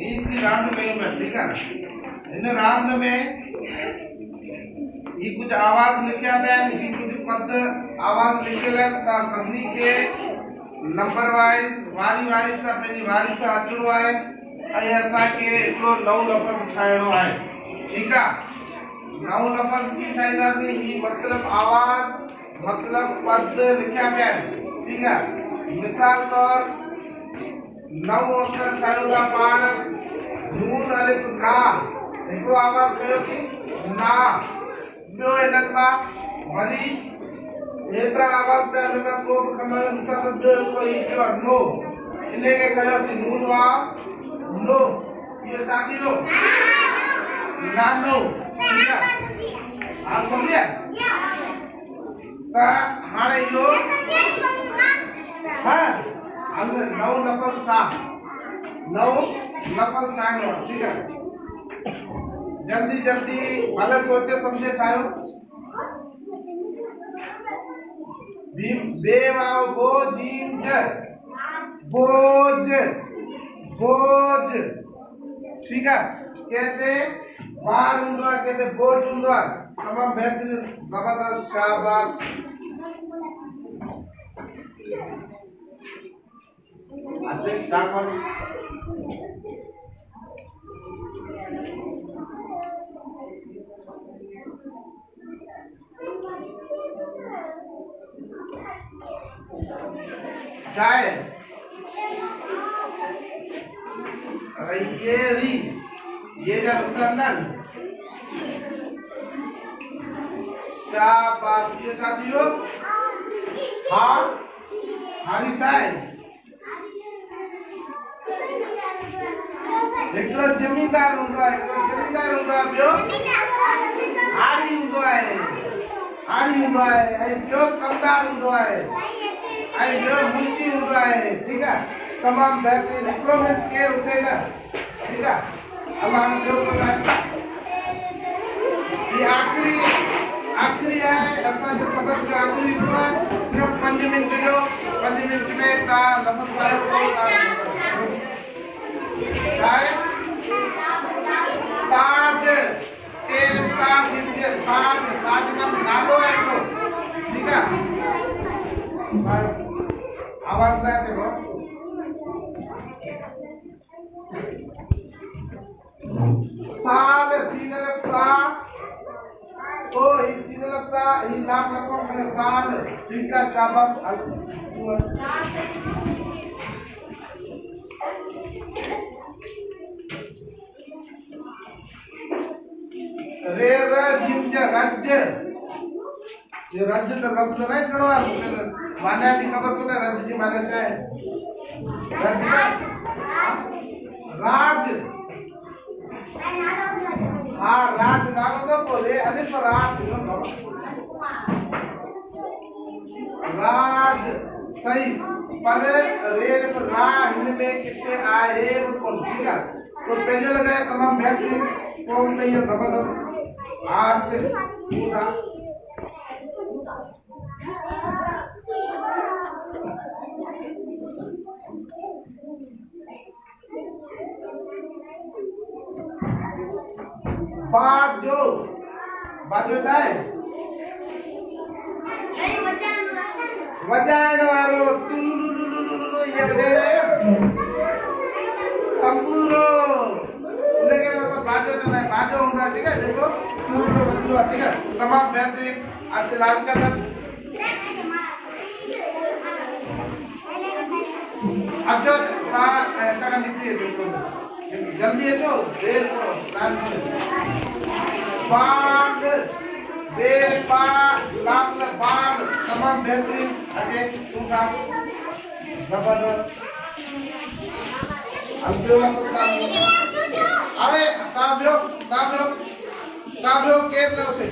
इनकी रांद में ठीक है इन रांद में ये कुछ आवाज लिखिया पे ये कुछ पद आवाज लिखेला ता सभी के नंबर वाइज वारी वारी सा पेजी वारी सा अचड़ो है ऐं असा के एकड़ो नव लफ्ज ठाइणो है ठीक है नव लफ्ज की ठाइदासी ये मतलब आवाज मतलब पद लिखिया पे ठीक है मिसाल तौर नव अक्षर ठाइणो पाण नून अलिफ ना एकड़ो आवाज कयो की ना ॿियो हिननि मां वरी एतिरा आवाज़ पिया मिलनि को बि खणनि मिसाल त ॿियो हिकिड़ो ई पियो नो इन खे कयोसीं नून वा नो इहो छा थींदो नानो ठीकु आहे हाणे सम्झिया त हाणे इहो हा हल नओं लफ़्ज़ ठाहिणो आहे ठीकु आहे जल्दी जल्दी भले सोचे समझे ठायो बे वाव बो जीम ज बोझ बोझ ठीक है कहते बार हुंदो है कहते बोझ हुंदो है तमाम बेहतरीन जबरदस्त शाबाश अच्छे दाखव चाय अरे ये जब उतरना शाबाश ये साथियों हाँ हरी चाय एक जमींदार होगा बियो हारी होगा है बियो कमदार होगा है बियो मुंची होगा है ठीक है तमाम बेहतरीन इम्प्रूवमेंट के होते ना ठीक है अल्लाह ने जो बताया ये आखिरी है ऐसा जो सबक जो आखिरी हुआ सिर्फ 5 मिनट जो 5 मिनट में ता लफ्ज़ वाले को चाहे ताज तेल ताज इंजन ताज मन नालो है तो ठीक है आवाज लाते हो साल सीनल सा ओ ही सीनल सा ही नाम रखो मैं साल ठीक है शाबाश रे जिंज राज्य ये राज्य तो लफ्ज नहीं करो माने की खबर को ना राज्य जी माने चाहे राज्य राज हाँ राज नालो तो बोले अलिफ राज राज सही पर रेल पर रा इनमें कितने आए कौन ठीक है तो पहले लगाए तमाम बेहतरीन कौन सही है जबरदस्त आज से पूरा बाजो चाहे वजाण वारो ये बजे तंबूरो लेके बाजो तो नहीं बाजो होगा ठीक है देखो सूर्य बदलो ठीक है तमाम बेहतरीन आज लालचंद अच्छा का निकलिए देखो जल्दी है तो देर करो बाग बेर पा लाल बाग तमाम बेहतरीन अजय टूटा जबरदस्त अरे काव्यो केर न होते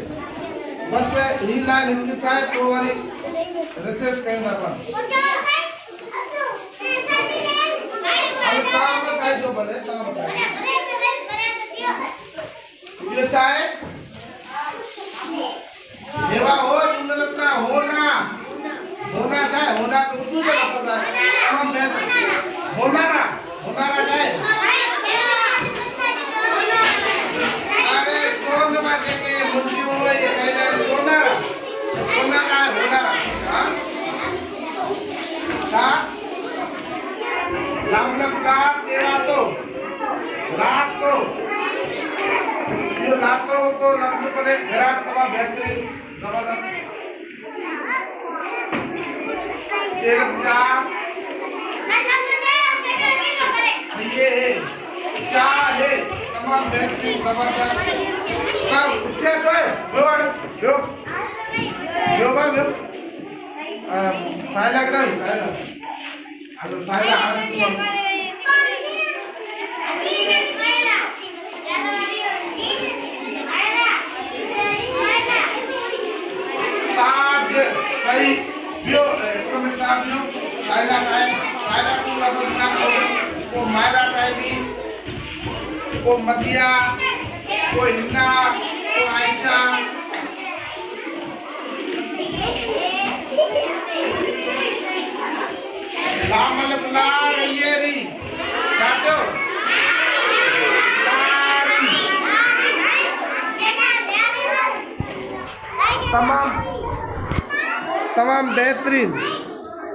बस ही लाइन हिंदी चाहे तो वाली रिसेस करेंगे अपन अरे काम बताए जो बोले काम बताए ये चाहे देवा हो तुमने लगता होना चाहे होना तो उर्दू में लफ्ज़ है हम होनारा चाहे ये कहीं सोनारा सोनारा होनारा हाँ सा लपला तेरा तो ये लातो तो लफ्ज पर विराट सभा बेहतरीन जबरदस्त ये है चाहे तमाम बेहतरीन जबरदस्त सब क्या तो है जो साइला करा साइला हेलो साइला आनंद ताज सही बियो कमेंटा बियो साइला को लफ्ज ना को मायरा टाइमी को मदिया को हिन्ना को आयशा लामल पुलार येरी जातो तमाम बेहतरीन